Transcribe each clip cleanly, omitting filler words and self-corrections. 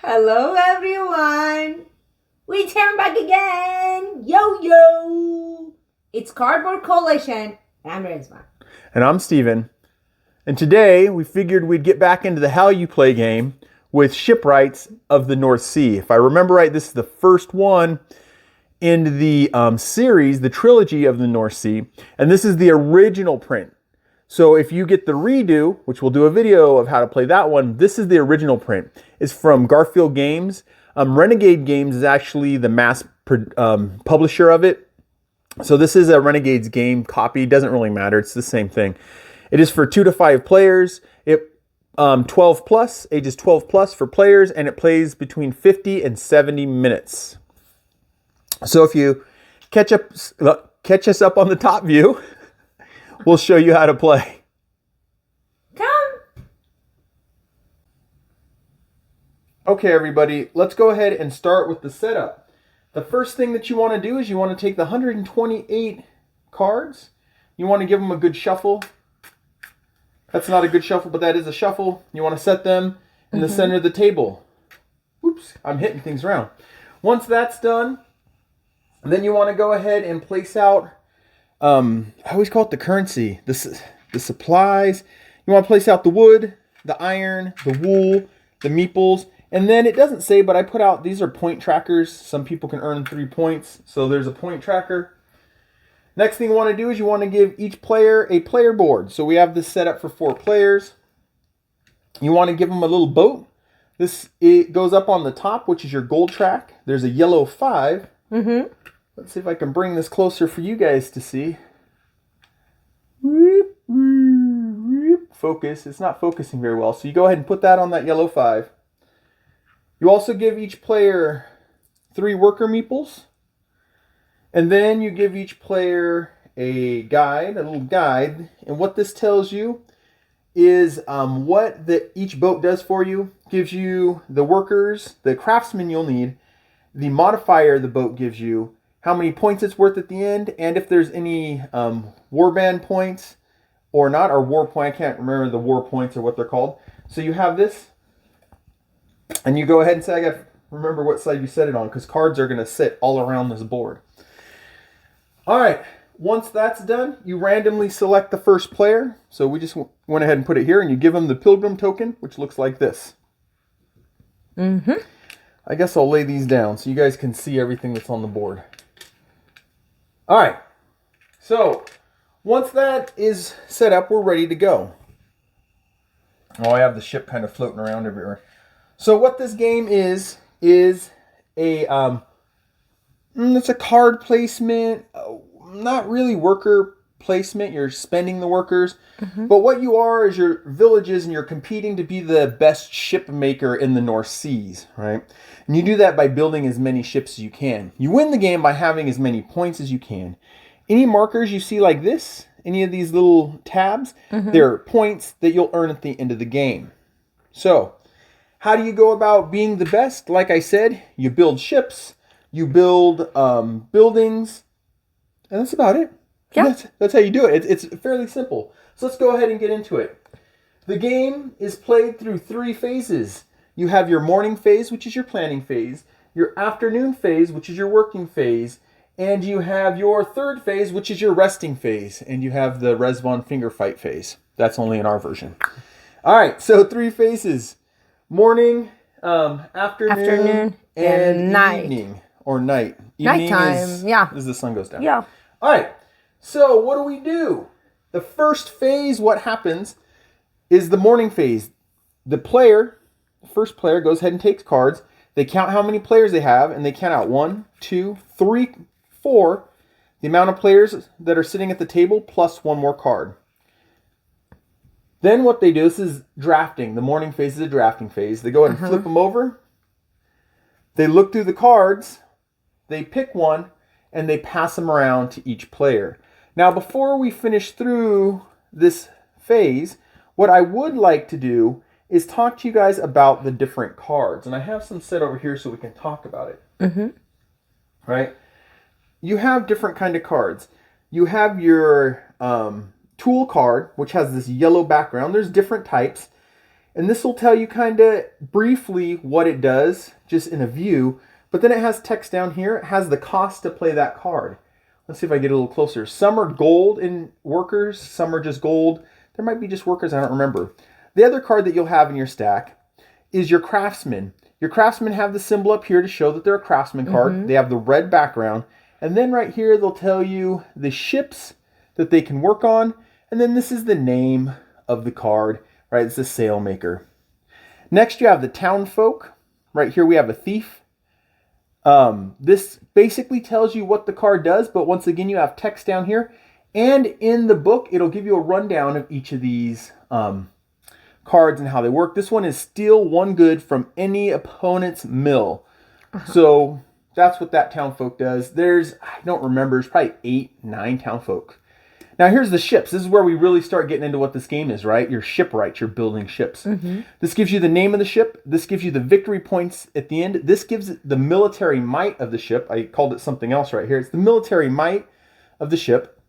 Hello, everyone. We turn back again. Yo, yo. It's Cardboard Coalition, and I'm Rizma. And I'm Steven. And today we figured we'd get back into the How You Play game with Shipwrights of the North Sea. If I remember right, this is the first one in the series, the trilogy of the North Sea. And this is the original print. So if you get the redo, which we'll do a video of how to play that one, this is the original print. It's from Garphill Games. Renegade Games is actually the mass publisher of it. So this is a Renegade's game copy. Doesn't really matter. It's the same thing. It is for 2 to 5 players. It 12 plus, ages 12 plus for players, and it plays between 50 and 70 minutes. So if you catch us up on the top view, we'll show you how to play. Come. Okay, everybody, let's go ahead and start with the setup. The first thing that you want to do is you want to take the 128 cards. You want to give them a good shuffle. That's not a good shuffle, but that is a shuffle. You want to set them in the center of the table. Oops, I'm hitting things around. Once that's done, then you want to go ahead and place out, I always call it the currency, the supplies. You want to place out the wood, the iron, the wool, the meeples. And then it doesn't say, but I put out, these are point trackers. Some people can earn 3 points. So there's a point tracker. Next thing you want to do is you want to give each player a player board. So we have this set up for 4 players. You want to give them a little boat. It goes up on the top, which is your gold track. There's a yellow 5. Let's see if I can bring this closer for you guys to see. Focus. It's not focusing very well. So you go ahead and put that on that yellow 5. You also give each player 3 worker meeples. And then you give each player a little guide. And what this tells you is what each boat does for you. Gives you the workers, the craftsman you'll need, the modifier the boat gives you, how many points it's worth at the end, and if there's any warband points or not, or war point. I can't remember the war points or what they're called. So you have this. And you go ahead and say, I got to remember what side you set it on, because cards are going to sit all around this board. All right, once that's done, you randomly select the first player. So we just went ahead and put it here, and you give them the pilgrim token, which looks like this. I guess I'll lay these down so you guys can see everything that's on the board. All right, so once that is set up, we're ready to go. Oh, I have the ship kind of floating around everywhere. So what this game is a it's a card placement, not really worker placement. You're spending the workers, but what you are is your villages, and you're competing to be the best ship maker in the North Seas, right? And you do that by building as many ships as you can. You win the game by having as many points as you can. Any markers you see like this, any of these little tabs, they're points that you'll earn at the end of the game. So how do you go about being the best? Like I said, you build ships, you build buildings, and that's about it. Yeah. That's how you do it. It's fairly simple. So let's go ahead and get into it. The game is played through 3 phases. You have your morning phase, which is your planning phase, your afternoon phase, which is your working phase, and you have your third phase, which is your resting phase, and you have the Resvon finger fight phase. That's only in our version. All right, so 3 phases. Morning, afternoon, and night. evening or night. Evening Nighttime, as the sun goes down. Yeah. All right. So what do? The first phase, what happens, is the morning phase. The first player goes ahead and takes cards. They count how many players they have, and they count out 1, 2, 3, 4, the amount of players that are sitting at the table plus 1 more card. Then what they do, this is drafting. The morning phase is a drafting phase. They go ahead and flip them over. They look through the cards. They pick one, and they pass them around to each player. Now, before we finish through this phase, what I would like to do is talk to you guys about the different cards. And I have some set over here so we can talk about it. Right? You have different kind of cards. You have your tool card, which has this yellow background. There's different types. And this will tell you kind of briefly what it does, just in a view. But then it has text down here. It has the cost to play that card. Let's see if I get a little closer. Some are gold in workers. Some are just gold. There might be just workers. I don't remember. The other card that you'll have in your stack is your Craftsman. Your Craftsmen have the symbol up here to show that they're a Craftsman card. They have the red background. And then right here, they'll tell you the ships that they can work on. And then this is the name of the card, right? It's the sailmaker. Next, you have the townsfolk. Right here, we have a thief. This basically tells you what the card does, but once again, you have text down here. And in the book, it'll give you a rundown of each of these cards and how they work. This one is steal one good from any opponent's mill. So that's what that townsfolk does. I don't remember, there's probably 8, 9 townsfolk. Now here's the ships. This is where we really start getting into what this game is, right? Your shipwrights, you're building ships. This gives you the name of the ship. This gives you the victory points at the end. This gives the military might of the ship. I called it something else right here. It's the military might of the ship.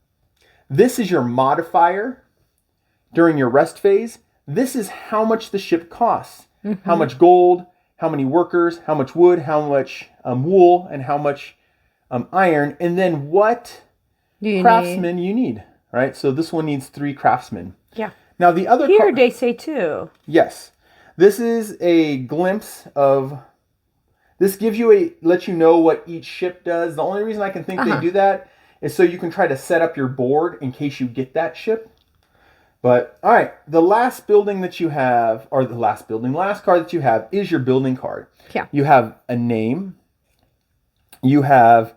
This is your modifier during your rest phase. This is how much the ship costs. How much gold, how many workers, how much wood, how much wool, and how much iron. And then what craftsmen you need. Right, so this one needs 3 craftsmen. Yeah. Now the other here they say 2. Yes, this is a glimpse of. This gives you lets you know what each ship does. The only reason I can think they do that is so you can try to set up your board in case you get that ship. But all right, the last building that you have, or the last card that you have is your building card. Yeah. You have a name. You have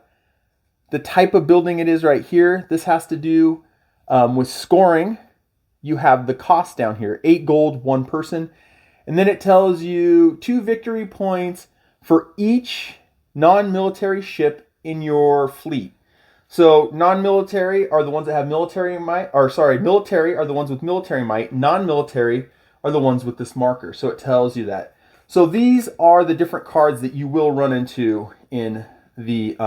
the type of building it is right here. This has to do with scoring. You have the cost down here, 8 gold, 1 person. And then it tells you 2 victory points for each non-military ship in your fleet. So non-military are the ones that have military might, military are the ones with military might. Non-military are the ones with this marker. So it tells you that. So these are the different cards that you will run into in the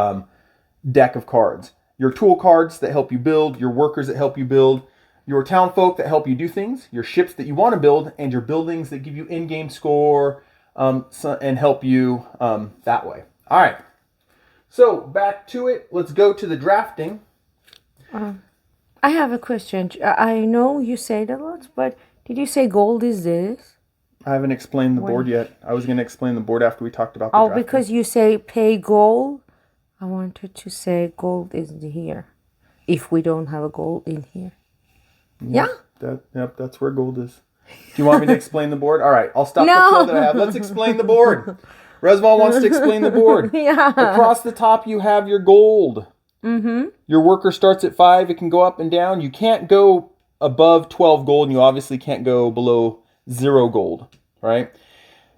deck of cards. Your tool cards that help you build, your workers that help you build, your townfolk that help you do things, your ships that you want to build, and your buildings that give you in-game score and help you that way. All right. So back to it. Let's go to the drafting. I have a question. I know you say that a lot, but did you say gold is this? I haven't explained the board yet. I was going to explain the board after we talked about the drafting. Because you say pay gold. I wanted to say gold is here. If we don't have a gold in here. Yeah? That's where gold is. Do you want me to explain the board? All right, I'll stop the flow that I have. Let's explain the board. Resval wants to explain the board. Yeah. Across the top, you have your gold. Your worker starts at 5. It can go up and down. You can't go above 12 gold, and you obviously can't go below 0 gold, right?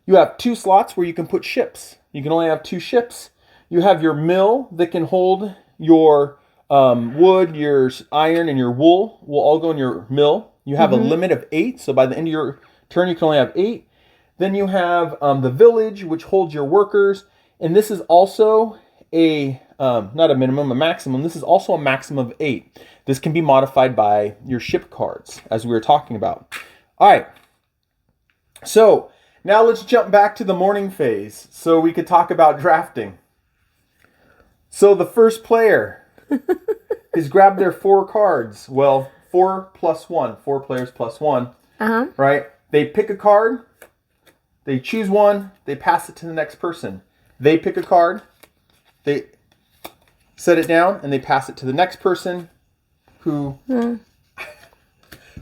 You have 2 slots where you can put ships. You can only have 2 ships. You have your mill that can hold your wood, your iron, and your wool will all go in your mill. You have a limit of 8, so by the end of your turn, you can only have 8. Then you have the village, which holds your workers, and this is also not a minimum, a maximum. This is also a maximum of 8. This can be modified by your ship cards, as we were talking about. All right. So now let's jump back to the morning phase so we could talk about drafting. So the first player has grabbed their 4 cards. Well, 4 plus 1. 4 players plus 1. Right? They pick a card. They choose one. They pass it to the next person. They pick a card. They set it down, and they pass it to the next person who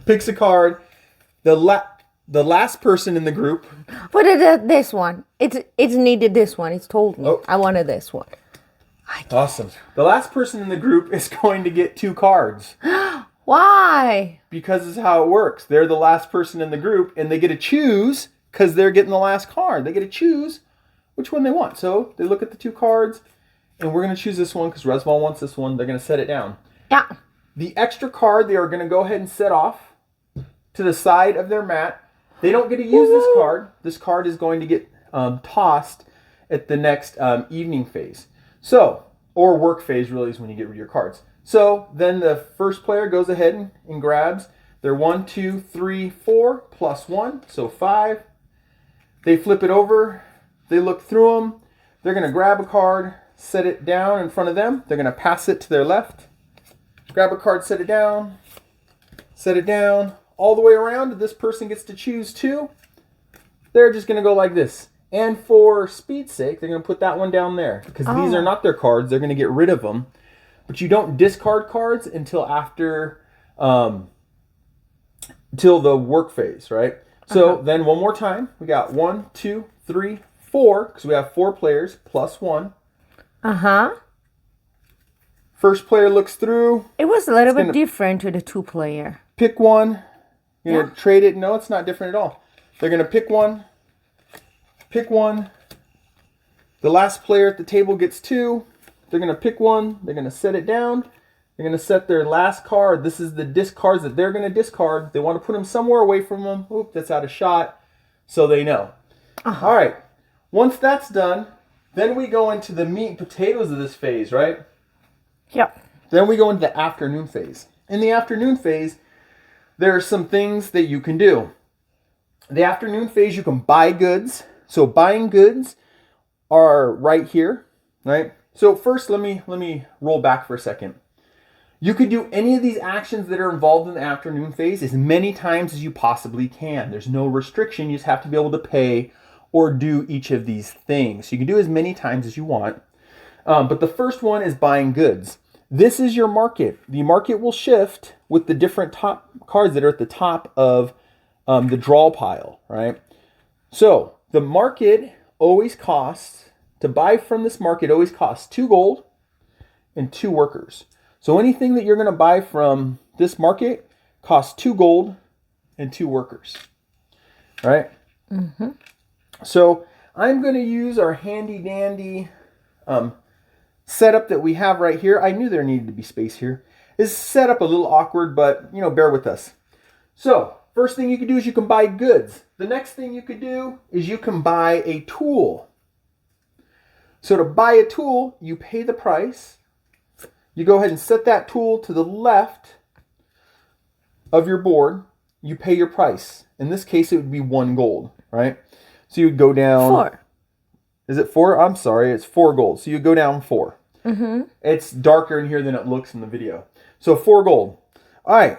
picks a card. The last person in the group. What is this one? It's needed this one. It's told me. I wanted this one. Awesome. The last person in the group is going to get 2 cards. Why? Because this is how it works. They're the last person in the group, and they get to choose because they're getting the last card. They get to choose which one they want. So they look at the 2 cards, and we're going to choose this one because Resval wants this one. They're going to set it down. Yeah. The extra card they are going to go ahead and set off to the side of their mat. They don't get to use this card. This card is going to get tossed at the next evening phase. So, or work phase really is when you get rid of your cards. So then the first player goes ahead and grabs They're 1, 2, 3, 4, plus 1, so 5. They flip it over. They look through them. They're going to grab a card, set it down in front of them. They're going to pass it to their left. Grab a card, set it down, all the way around. This person gets to choose 2. They're just going to go like this. And for speed's sake, they're going to put that one down there because these are not their cards. They're going to get rid of them. But you don't discard cards until after, till the work phase, right? So then one more time. We got 1, 2, 3, 4, because we have 4 players plus 1. First player looks through. It was a little bit different to the 2-player. Pick one. You're going to trade it. No, it's not different at all. They're going to pick one. Pick one. The last player at the table gets 2. They're going to pick one. They're going to set it down. They're going to set their last card. This is the discards that they're going to discard. They want to put them somewhere away from them. Oop, that's out of shot. So they know. All right. Once that's done, then we go into the meat and potatoes of this phase, right? Yep. Then we go into the afternoon phase. In the afternoon phase, there are some things that you can do. The afternoon phase, you can buy goods. So buying goods are right here, right? So first, let me roll back for a second. You could do any of these actions that are involved in the afternoon phase as many times as you possibly can. There's no restriction. You just have to be able to pay or do each of these things. So you can do as many times as you want. But the first one is buying goods. This is your market. The market will shift with the different top cards that are at the top of the draw pile, right? So the market always costs, to buy from this market always costs 2 gold and 2 workers. So anything that you're going to buy from this market costs 2 gold and 2 workers, right? So I'm going to use our handy dandy setup that we have right here. I knew there needed to be space here. This set up a little awkward, but bear with us. So first thing you can do is you can buy goods. The next thing you could do is you can buy a tool. So to buy a tool, you pay the price. You go ahead and set that tool to the left of your board. You pay your price. In this case, it would be 1 gold, right? So you would go down. 4. Is it 4? I'm sorry, it's 4 gold. So you go down 4. It's darker in here than it looks in the video. So 4 gold. All right.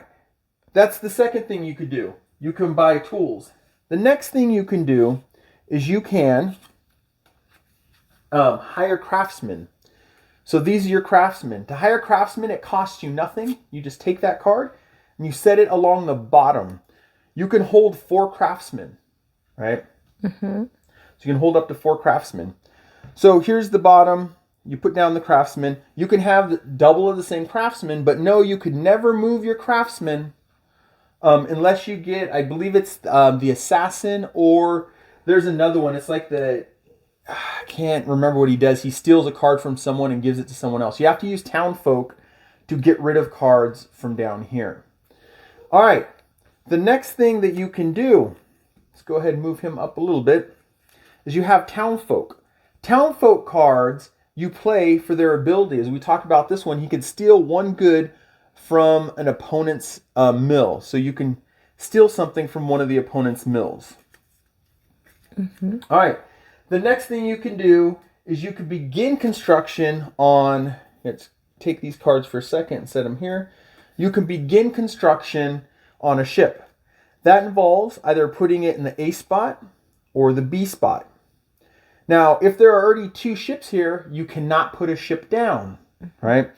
That's the second thing you could do. You can buy tools. The next thing you can do is you can hire craftsmen. So these are your craftsmen. To hire craftsmen, it costs you nothing. You just take that card and you set it along the bottom. You can hold 4 craftsmen, right? So you can hold up to 4 craftsmen. So here's the bottom. You put down the craftsman. You can have double of the same craftsman, but no, you could never move your craftsman unless you get, I believe it's the assassin, or there's another one. It's like I can't remember what he does. He steals a card from someone and gives it to someone else. You have to use townsfolk to get rid of cards from down here. All right. The next thing that you can do, let's go ahead and move him up a little bit, is you have townsfolk. Townsfolk cards you play for their ability. As we talked about this one, he could steal 1 good from an opponent's mill. So you can steal something from one of the opponent's mills. All right. The next thing you can do is you can begin construction on, let's take these cards for a second and set them here. You can begin construction on a ship. That involves either putting it in the A spot or the B spot. Now, if there are already 2 ships here, you cannot put a ship down, right?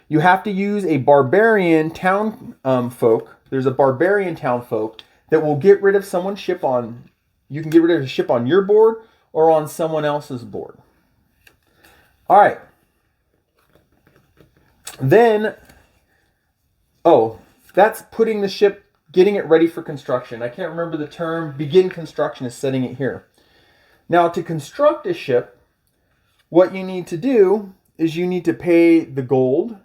You have to use a barbarian townsfolk. There's a barbarian townsfolk that will get rid of someone's ship on, you can get rid of a ship on your board or on someone else's board. All right. Then, that's putting the ship, getting it ready for construction. I can't remember the term. Begin construction is setting it here. Now, to construct a ship, what you need to do is you need to pay the gold,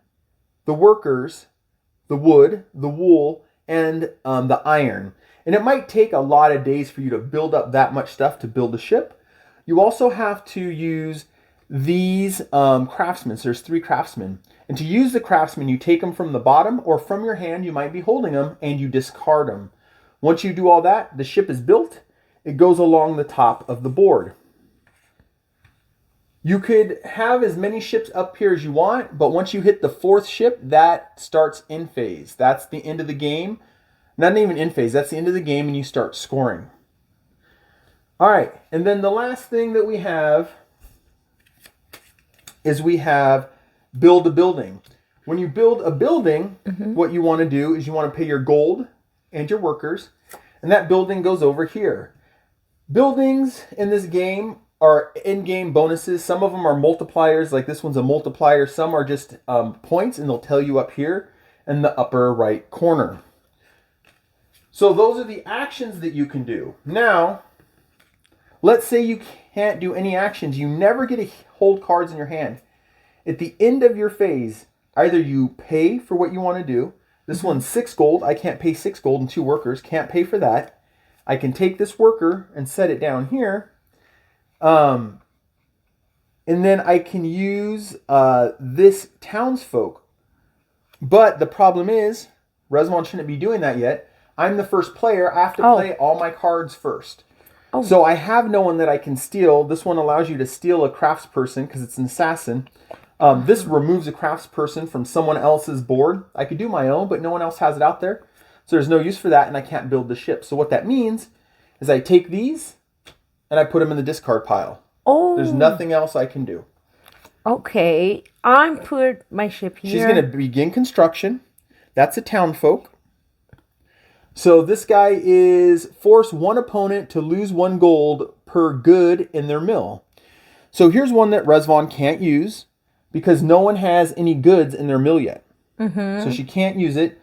the workers, the wood, the wool, and the iron. And it might take a lot of days for you to build up that much stuff to build a ship. You also have to use these craftsmen. So there's 3 craftsmen. And to use the Craftsman, you take them from the bottom or from your hand, you might be holding them, and you discard them. Once you do all that, the ship is built. It goes along the top of the board. You could have as many ships up here as you want, but once you hit the 4th ship, that starts end phase. That's the end of the game. Not even end phase, that's the end of the game, and you start scoring. All right, and then the last thing that we have is we have build a building. When you build a building, what you want to do is you want to pay your gold and your workers, and that building goes over here. Buildings in this game are in-game bonuses. Some of them are multipliers, like this one's a multiplier. Some are just points, and they'll tell you up here in the upper right corner. So those are the actions that you can do. Now, let's say you can't do any actions. You never get to hold cards in your hand. At the end of your phase, either you pay for what you want to do. This one's 6 gold. I can't pay 6 gold and 2 workers. Can't pay for that. I can take this worker and set it down here. And then I can use this townsfolk. But the problem is, Resmon shouldn't be doing that yet. I'm the first player. I have to play all my cards first. So I have no one that I can steal. This one allows you to steal a craftsperson because it's an assassin. This removes a craftsperson from someone else's board. I could do my own, but no one else has it out there. So there's no use for that, and I can't build the ship. So what that means is I take these, and I put them in the discard pile. There's nothing else I can do. Okay, I'm put my ship here. She's going to begin construction. That's a townfolk. So this guy is force one opponent to lose 1 gold per good in their mill. So here's one that Resvon can't use because no one has any goods in their mill yet. So she can't use it.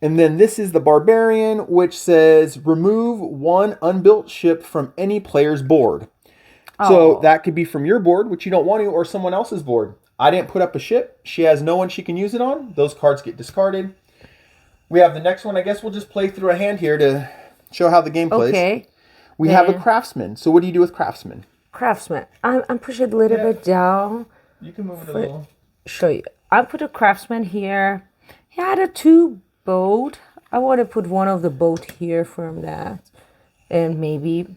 And then this is the Barbarian, which says remove 1 unbuilt ship from any player's board. So that could be from your board, which you don't want to, or someone else's board. I didn't put up a ship. She has no one she can use it on. Those cards get discarded. We have the next one. I guess we'll just play through a hand here to show how the game plays. Okay. We have a Craftsman. So what do you do with Craftsman? Craftsman. I'm push it a little bit down. You can move it a little. Show you. I put a Craftsman here. He had a 2 boat. I want to put one of the boat here from that. And maybe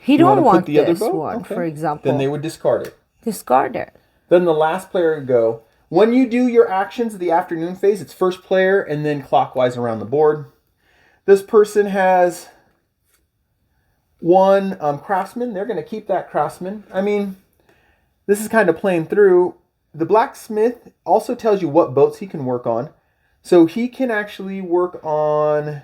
he don't want the other this boat? one, Okay. for example. Then they would discard it. Discard it. Then the last player would go. When you do your actions of the afternoon phase, it's first player and then clockwise around the board. This person has 1 craftsman. They're going to keep that craftsman. I mean, this is kind of playing through. The blacksmith also tells you what boats he can work on. So he can actually work on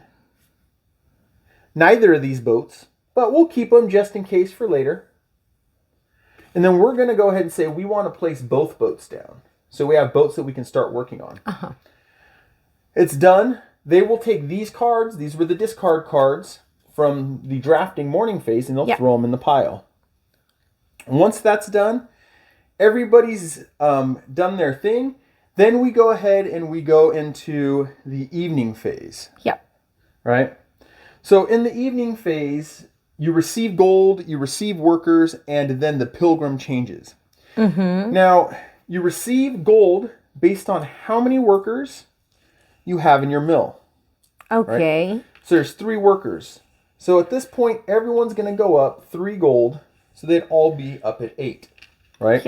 neither of these boats, but we'll keep them just in case for later. And then we're going to go ahead and say we want to place both boats down. So we have boats that we can start working on. It's done. They will take these cards. These were the discard cards from the drafting morning phase, and they'll throw them in the pile. And once that's done, everybody's done their thing. Then we go ahead and we go into the evening phase. Right? So in the evening phase, you receive gold, you receive workers, and then the pilgrim changes. Now, you receive gold based on how many workers you have in your mill. Okay. Right? So there's 3 workers. So at this point, everyone's going to go up 3 gold. So they'd all be up at 8. Right?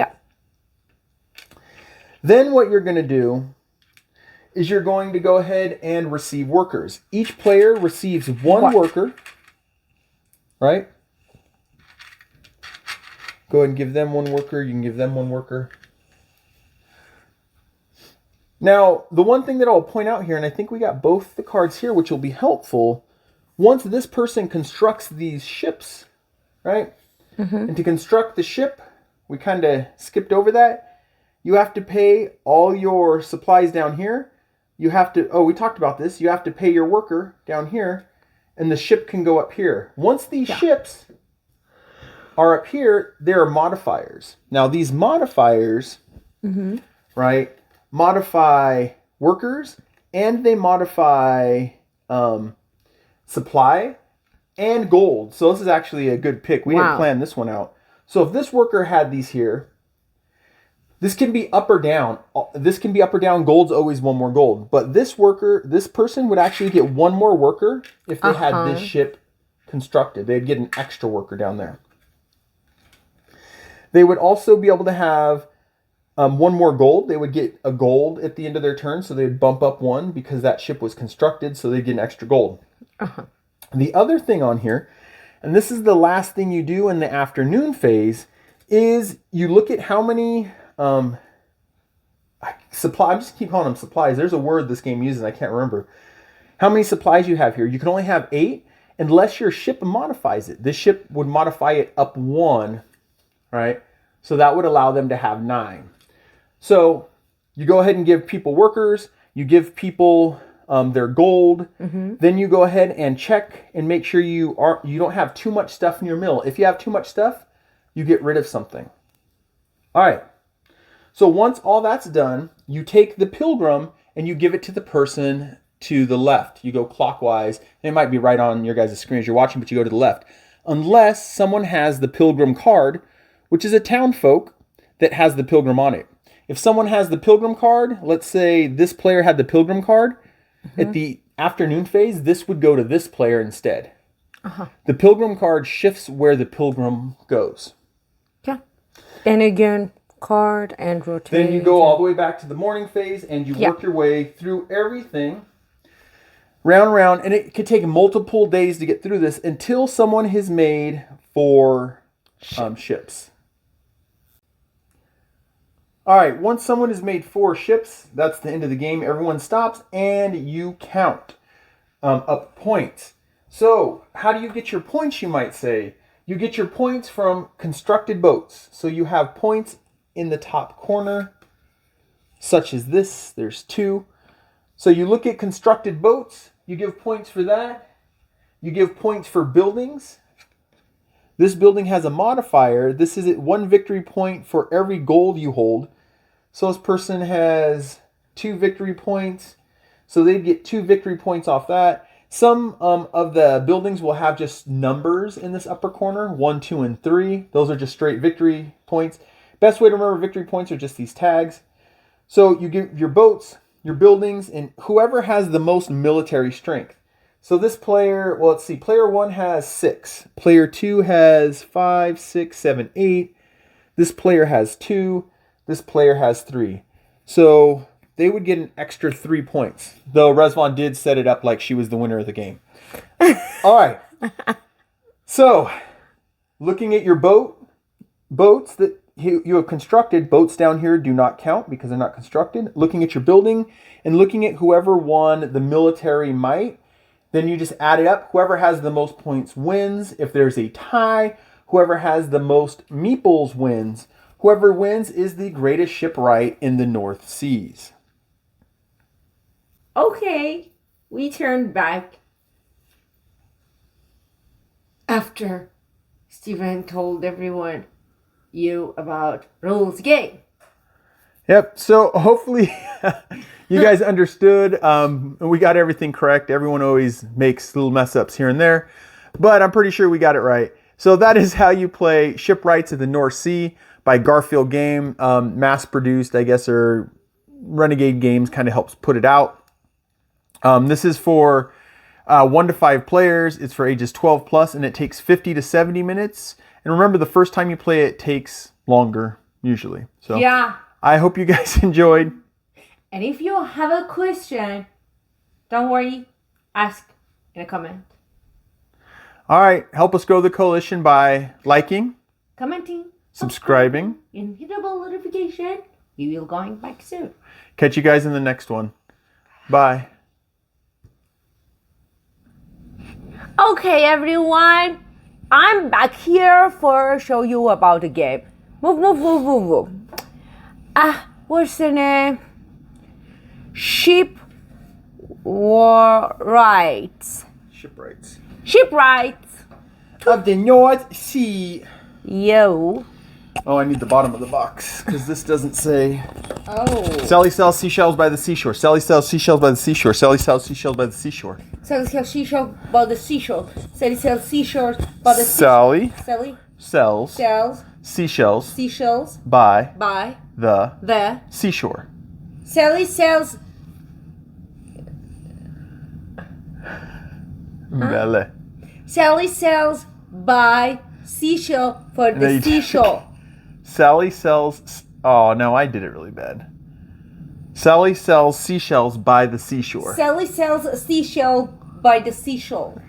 Then what you're going to do is you're going to go ahead and receive workers. Each player receives 1 worker. Right? Go ahead and give them 1 worker. You can give them 1 worker. Now, the one thing that I'll point out here, and I think we got both the cards here, which will be helpful, once this person constructs these ships, right? And to construct the ship, we kind of skipped over that. You have to pay all your supplies down here. You have to, we talked about this. You have to pay your worker down here, and the ship can go up here. Once these ships are up here, there are modifiers. Now, these modifiers, right, modify workers, and they modify supply and gold. So this is actually a good pick. We didn't plan this one out. So if this worker had these here, This can be up or down. This can be up or down. Gold's always one more gold. But this person would actually get one more worker if they had this ship constructed. They'd get an extra worker down there. They would also be able to have one more gold. They would get a gold at the end of their turn, so they'd bump up one because that ship was constructed, so they'd get an extra gold. The other thing on here, and this is the last thing you do in the afternoon phase, is you look at how many supply. I just keep calling them supplies. There's a word this game uses, I can't remember. How many supplies you have here? You can only have 8 unless your ship modifies it. This ship would modify it up 1, right? So that would allow them to have 9. So you go ahead and give people workers. You give people their gold. Then you go ahead and check and make sure you don't have too much stuff in your mill. If you have too much stuff, you get rid of something. All right. So once all that's done, you take the pilgrim and you give it to the person to the left. You go clockwise. And it might be right on your guys' screen as you're watching, but you go to the left. Unless someone has the pilgrim card, which is a townsfolk that has the pilgrim on it. If someone has the pilgrim card, let's say this player had the pilgrim card, at the afternoon phase, this would go to this player instead. The pilgrim card shifts where the pilgrim goes. Yeah. And again, card and rotate. Then you go all the way back to the morning phase and you work your way through everything. Round, and it could take multiple days to get through this until someone has made 4 ships. All right, once someone has made 4 ships, that's the end of the game. Everyone stops and you count up points. So how do you get your points, you might say? You get your points from constructed boats. So you have points in the top corner, such as this. There's 2. So you look at constructed boats. You give points for that. You give points for buildings. This building has a modifier. This is 1 victory point for every gold you hold. So this person has 2 victory points. So they'd get 2 victory points off that. Some of the buildings will have just numbers in this upper corner. 1, 2, and 3. Those are just straight victory points. Best way to remember victory points are just these tags. So you give your boats, your buildings, and whoever has the most military strength. So this player, well, let's see. Player 1 has 6. Player 2 has 5, 6, 7, 8. This player has 2. This player has 3. So they would get an extra 3 points. Though Resvon did set it up like she was the winner of the game. All right. So looking at your boats that you have constructed, boats down here do not count because they're not constructed. Looking at your building and looking at whoever won the military might, then you just add it up. Whoever has the most points wins. If there's a tie, whoever has the most meeples wins. Whoever wins is the greatest shipwright in the North Seas. Okay, we turn back after Steven told everyone about rules game. Yep, so hopefully you guys understood. We got everything correct. Everyone always makes little mess ups here and there, but I'm pretty sure we got it right. So that is how you play Shipwrights of the North Sea by Garphill Game. Mass produced, I guess, or Renegade Games kind of helps put it out. This is for 1 to 5 players. It's for ages 12 plus, and it takes 50 to 70 minutes. And remember, the first time you play it takes longer, usually. So Yeah. I hope you guys enjoyed. And if you have a question, don't worry, ask in a comment. All right, help us grow the coalition by liking, Commenting, subscribing, and hit the bell notification. We will going back soon. Catch you guys in the next one. Bye. Okay, everyone. I'm back here for show you about the game. Move. What's the name? Shipwrights. Shipwrights. Of the North Sea. Yo. Oh, I need the bottom of the box because this doesn't say. Oh. Sally sells seashells by the seashore. Sally sells seashells by the seashore. Sally sells seashells by the seashore. Sally sells seashell by the seashore. Sally sells seashores by the Sally Sally sells sells seashells seashells by by the seashore. Sally sells Mele. Sally sells by seashell for No, the you didn't. seashore. Sally sells. Oh no, I did it really bad. Sally sells seashells by the seashore. Sally sells a seashell by the seashore.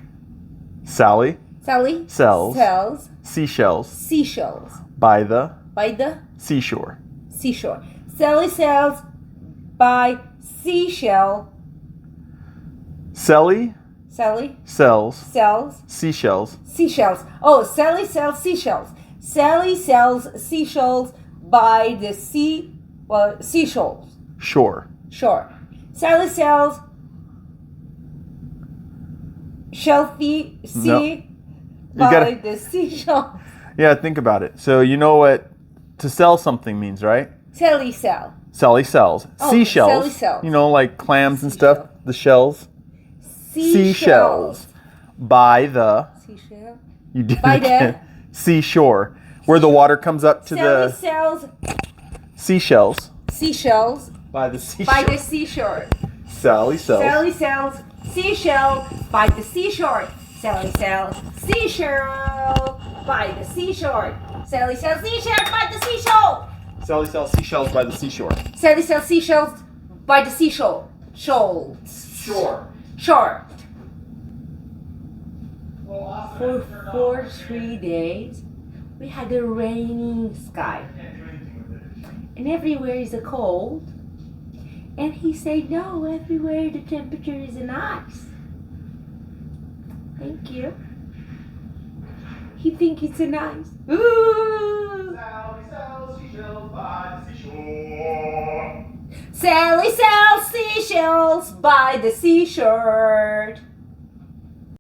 Sally Sally sells seashells seashells by the by the seashore. seashore. Sally sells by seashell. Sally Sally sells sells seashells seashells. Oh, Sally sells seashells. Sally sells seashells by the seashells. shore. Sure. Sally sells shellfish sea by gotta- the seashell. Yeah, think about it. So you know what to sell something means, right? Sally sell. Sally sells Oh, seashells. Sally sells. You know, like clams and stuff. The shells. Seashells. By the. Seashell. You did By it again. Seashore, where the water comes up to Sally the sells seashells. seashells By the seashore. by the seashore. Sally sells. Sally sells seashell by the seashore. Sally sells seashell by the seashore. Sally sells seashell by the seashore. Sally sells seashells by the seashore. Sally sells seashells by the seashore. Shore. Shore. For 3 days, we had a raining sky. And everywhere is a cold. And he said, no, everywhere the temperature is nice. Thank you. He think it's a nice. Ooh. Sally sells seashells by the seashore. Sally sells seashells by the seashore.